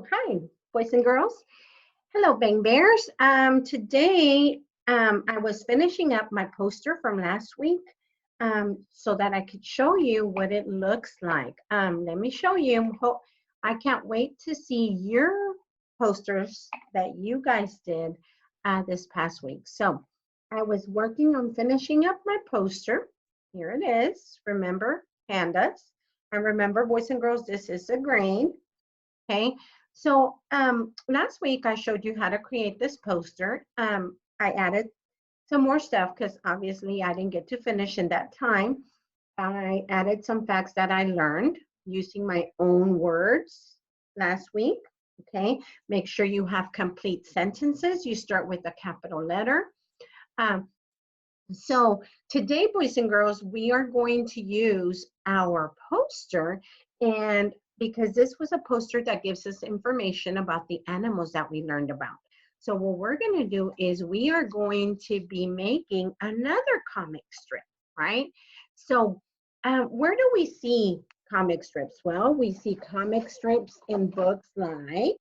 Hi, boys and girls. Hello, Bang Bears. Today, I was finishing up my poster from last week so that I could show you what it looks like. Let me show you. I can't wait to see your posters that you guys did this past week. So I was working on finishing up my poster. Here it is. Remember, pandas. And remember, boys and girls, this is a grade. Okay, so last week I showed you how to create this poster. I added some more stuff because obviously I didn't get to finish in that time. I added some facts that I learned using my own words last week. Okay, make sure you have complete sentences. You start with a capital letter. Um, so today, boys and girls, we are going to use our poster, and because this was a poster that gives us information about the animals that we learned about. So what we're going to do is we are going to be making another comic strip, right? So where do we see comic strips? Well, we see comic strips in books like,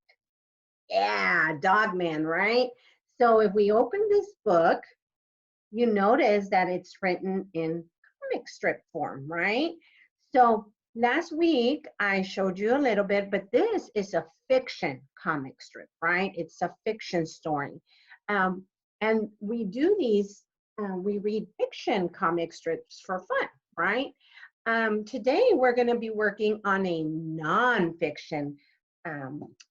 yeah, Dogman, right? So if we open this book, you notice that it's written in comic strip form, right? So last week I showed you a little bit, but this is a fiction comic strip, right? It's a fiction story. And we do these, we read fiction comic strips for fun, right? Today we're going to be working on a nonfiction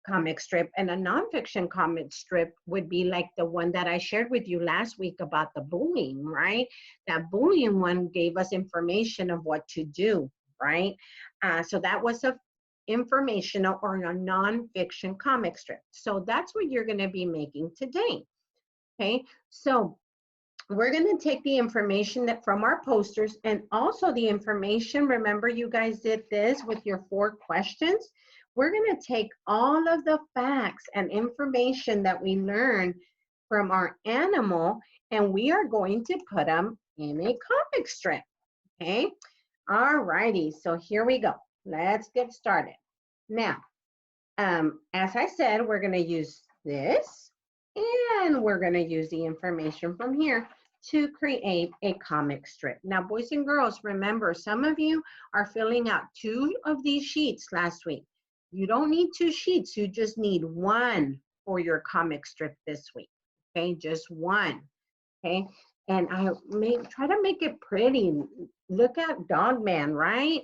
comic strip, and a nonfiction comic strip would be like the one that I shared with you last week about the bullying, right? That bullying one gave us information of what to do, right? So that was a informational or a nonfiction comic strip. So that's what you're going to be making today. Okay, so we're going to take the information that from our posters and also the information. Remember, you guys did this with your 4 questions. We're going to take all of the facts and information that we learned from our animal, and we are going to put them in a comic strip. Okay, all righty, so here we go. Let's get started. Now, as I said, we're going to use this, and we're going to use the information from here to create a comic strip. Now, boys and girls, remember, some of you are filling out 2 of these sheets last week. You don't need 2 sheets, you just need 1 for your comic strip this week, okay? Just 1, okay? And I try to make it pretty. Look at Dogman, right?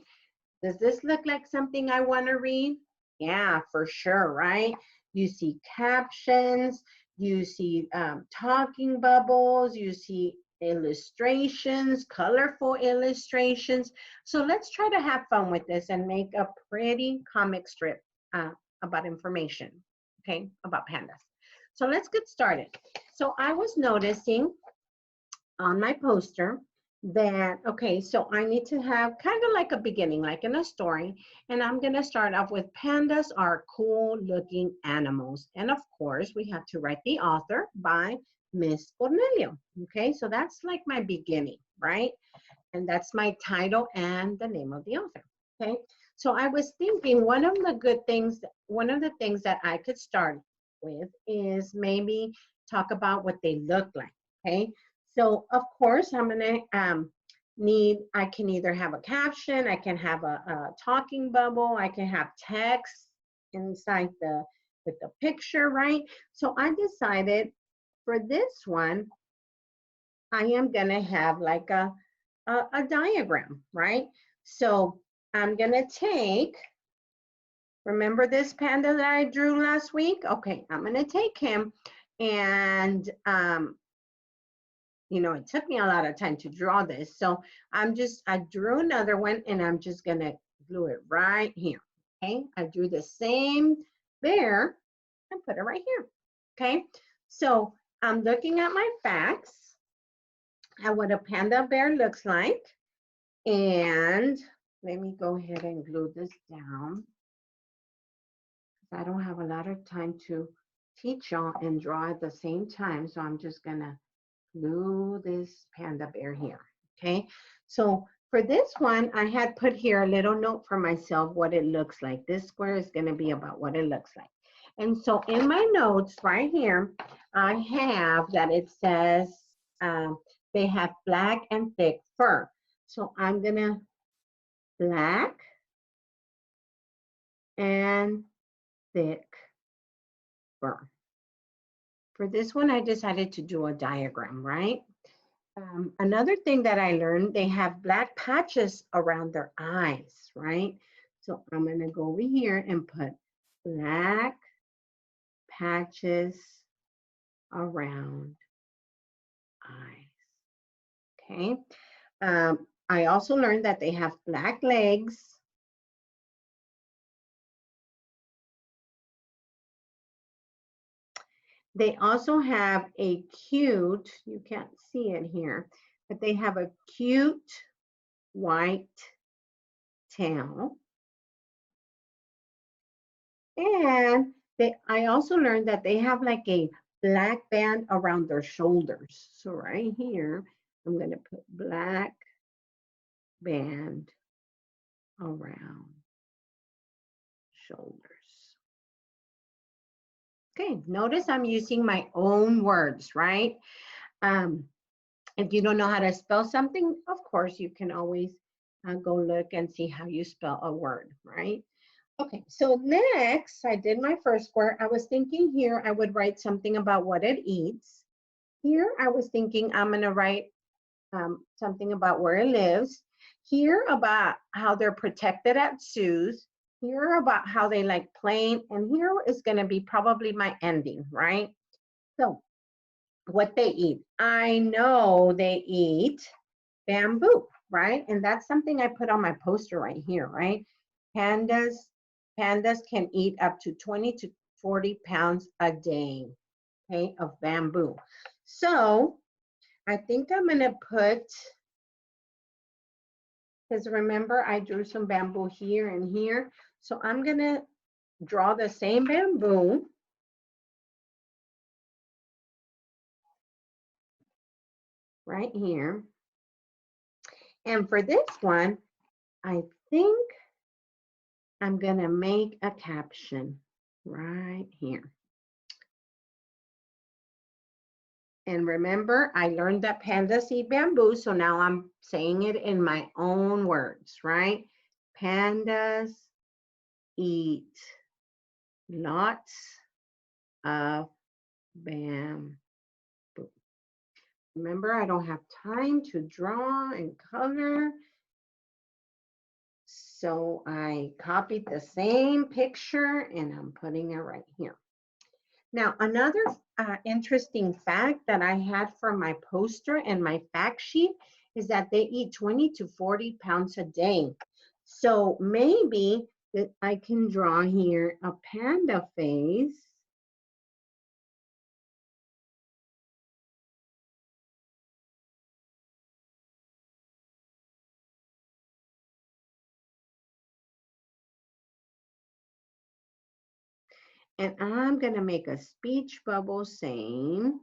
Does this look like something I want to read? Yeah, for sure, right? You see captions, you see talking bubbles, you see illustrations, colorful illustrations. So let's try to have fun with this and make a pretty comic strip about information, okay, about pandas. So let's get started. So I was noticing on my poster that, okay, so I need to have kind of like a beginning, like in a story, and I'm going to start off with pandas are cool looking animals. And of course, we have to write the author by Miss Cornelio. Okay, so that's like my beginning, right? And that's my title and the name of the author. Okay, so I was thinking one of the things that I could start with is maybe talk about what they look like. Okay, so of course I'm gonna I can either have a caption, I can have a talking bubble, I can have text inside with the picture, right? So I decided for this one, I am gonna have like a diagram, right? So I'm gonna take, remember this panda that I drew last week? Okay, I'm gonna take him and you know, it took me a lot of time to draw this. So I drew another one and I'm just gonna glue it right here, okay? I drew the same bear and put it right here, okay? So I'm looking at my facts and what a panda bear looks like. And let me go ahead and glue this down. I don't have a lot of time to teach y'all and draw at the same time. So I'm just gonna glue this panda bear here, okay? So for this one, I had put here a little note for myself what it looks like. This square is gonna be about what it looks like. And so in my notes right here, I have that it says they have black and thick fur. So I'm gonna black and thick fur. For this one, I decided to do a diagram, right? Another thing that I learned, they have black patches around their eyes, right? So I'm gonna go over here and put black patches around eyes, okay? I also learned that they have black legs. They also have a cute, you can't see it here, but they have a cute white tail. And I also learned that they have like a black band around their shoulders. So right here, I'm going to put black band around shoulders. Okay, notice I'm using my own words, right? If you don't know how to spell something, of course, you can always go look and see how you spell a word, right? Okay, so next, I did my first word. I was thinking here I would write something about what it eats. Here, I was thinking I'm gonna write something about where it lives. Here about how they're protected at zoos. Here about how they like playing. And here is gonna be probably my ending, right? So what they eat. I know they eat bamboo, right? And that's something I put on my poster right here, right? Pandas, pandas can eat up to 20 to 40 pounds a day, okay, of bamboo. So I think I'm gonna put, because remember I drew some bamboo here and here. So I'm gonna draw the same bamboo right here. And for this one, I think I'm gonna make a caption right here. And remember, I learned that pandas eat bamboo, so now I'm saying it in my own words, right? Pandas eat lots of bamboo. Remember, I don't have time to draw and color, so I copied the same picture and I'm putting it right here. Now, another interesting fact that I had from my poster and my fact sheet is that they eat 20 to 40 pounds a day. So maybe that I can draw here a panda face. And I'm going to make a speech bubble saying,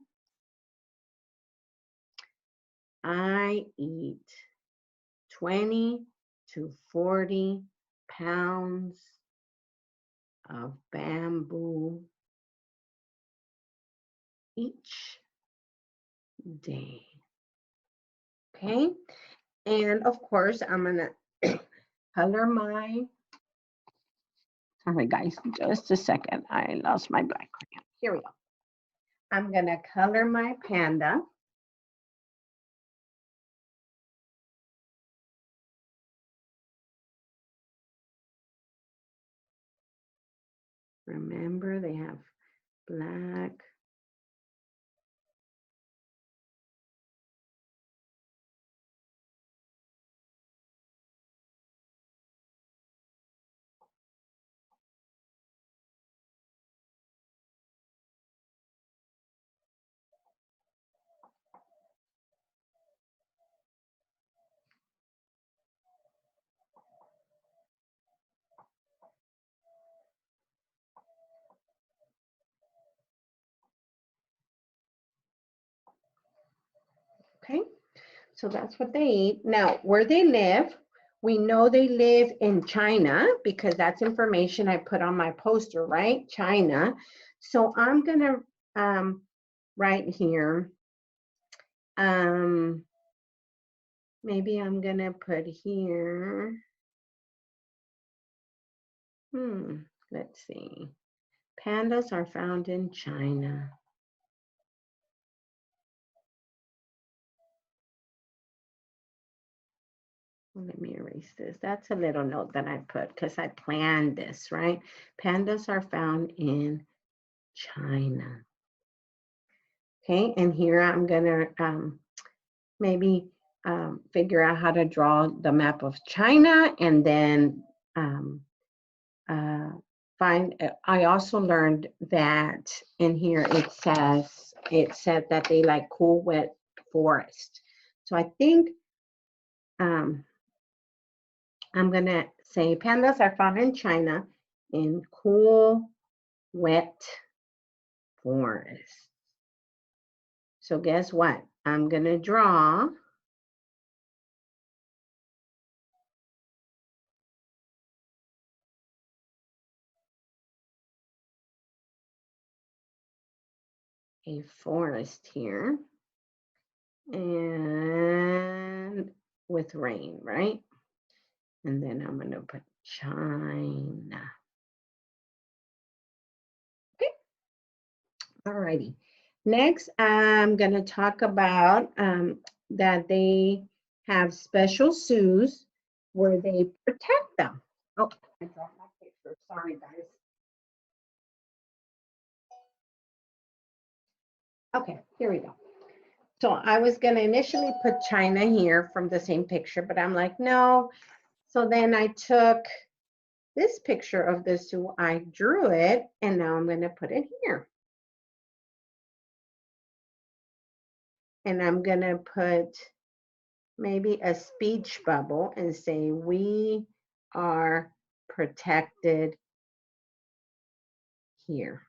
I eat 20 to 40 pounds of bamboo each day. Okay, and of course, I'm gonna color my, sorry guys, just a second. I lost my black crayon. Here we go. I'm gonna color my panda. Remember, they have black. Okay, so that's what they eat. Now, where they live, We know they live in China because that's information I put on my poster, right? China. So I'm going to write here, maybe I'm going to put here, let's see. Pandas are found in China. Let me erase this. That's a little note that I put because I planned this, right? Pandas are found in China. Okay, and here I'm gonna maybe figure out how to draw the map of China, and then I also learned that in here it said that they like cool, wet forest. So I think I'm gonna say pandas are found in China in cool, wet forest. So guess what? I'm gonna draw a forest here, and with rain, right? And then I'm going to put China. Okay. Alrighty. Next, I'm going to talk about that they have special zoos where they protect them. Oh, I dropped my picture. Sorry, guys. Okay, here we go. So I was going to initially put China here from the same picture, but I'm like, no. So then I took this picture of the zoo, I drew it, and now I'm going to put it here. And I'm going to put maybe a speech bubble and say, we are protected here.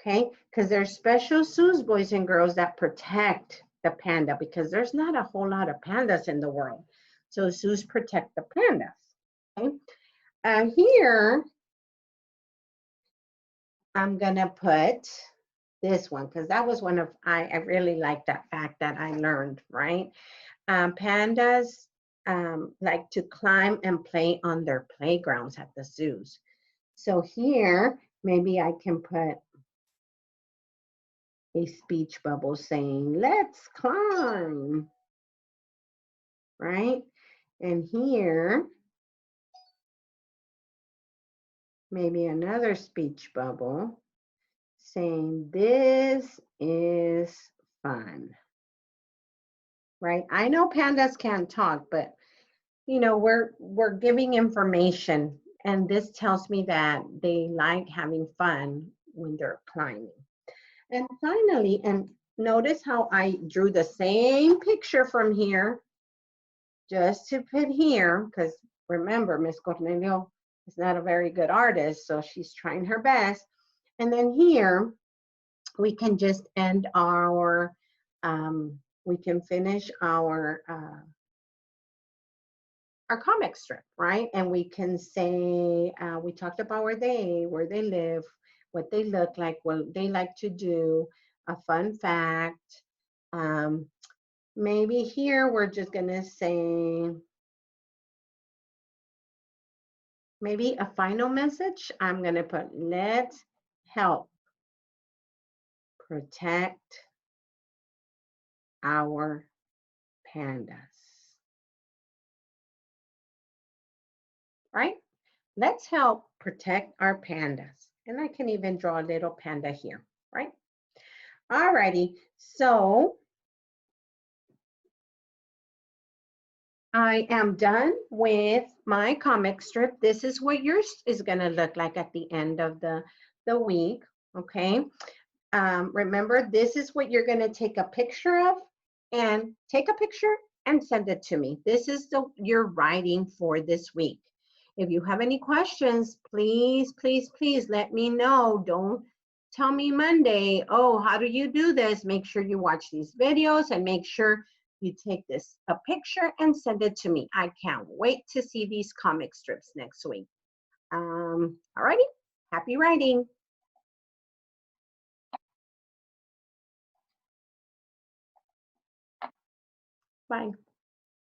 Okay, because there's special zoos, boys and girls, that protect the panda because there's not a whole lot of pandas in the world. So zoos protect the pandas. Okay, here I'm gonna put this one because that was one of, I really like that fact that I learned, right? Pandas like to climb and play on their playgrounds at the zoos. So here, maybe I can put a speech bubble saying, let's climb, right? And here, maybe another speech bubble saying, this is fun, right? I know pandas can't talk, but you know, we're giving information, and this tells me that they like having fun when they're climbing. And finally, and notice how I drew the same picture from here, just to put here, because remember, Miss Cornelio is not a very good artist, so she's trying her best. And then here, we can just end our, we can finish our comic strip, right? And we can say, we talked about where they live, what they look like, what they like to do, a fun fact. Maybe here we're just gonna say, maybe a final message. I'm gonna put, let's help protect our pandas, right? Let's help protect our pandas. And I can even draw a little panda here, right? Alrighty, so I am done with my comic strip. This is what yours is gonna look like at the end of the week, okay? Remember, this is what you're gonna take a picture of, and take a picture and send it to me. This is your writing for this week. If you have any questions, please, please, please let me know. Don't tell me Monday, oh, how do you do this? Make sure you watch these videos and make sure you take a picture and send it to me. I can't wait to see these comic strips next week. Alrighty, happy writing. Bye.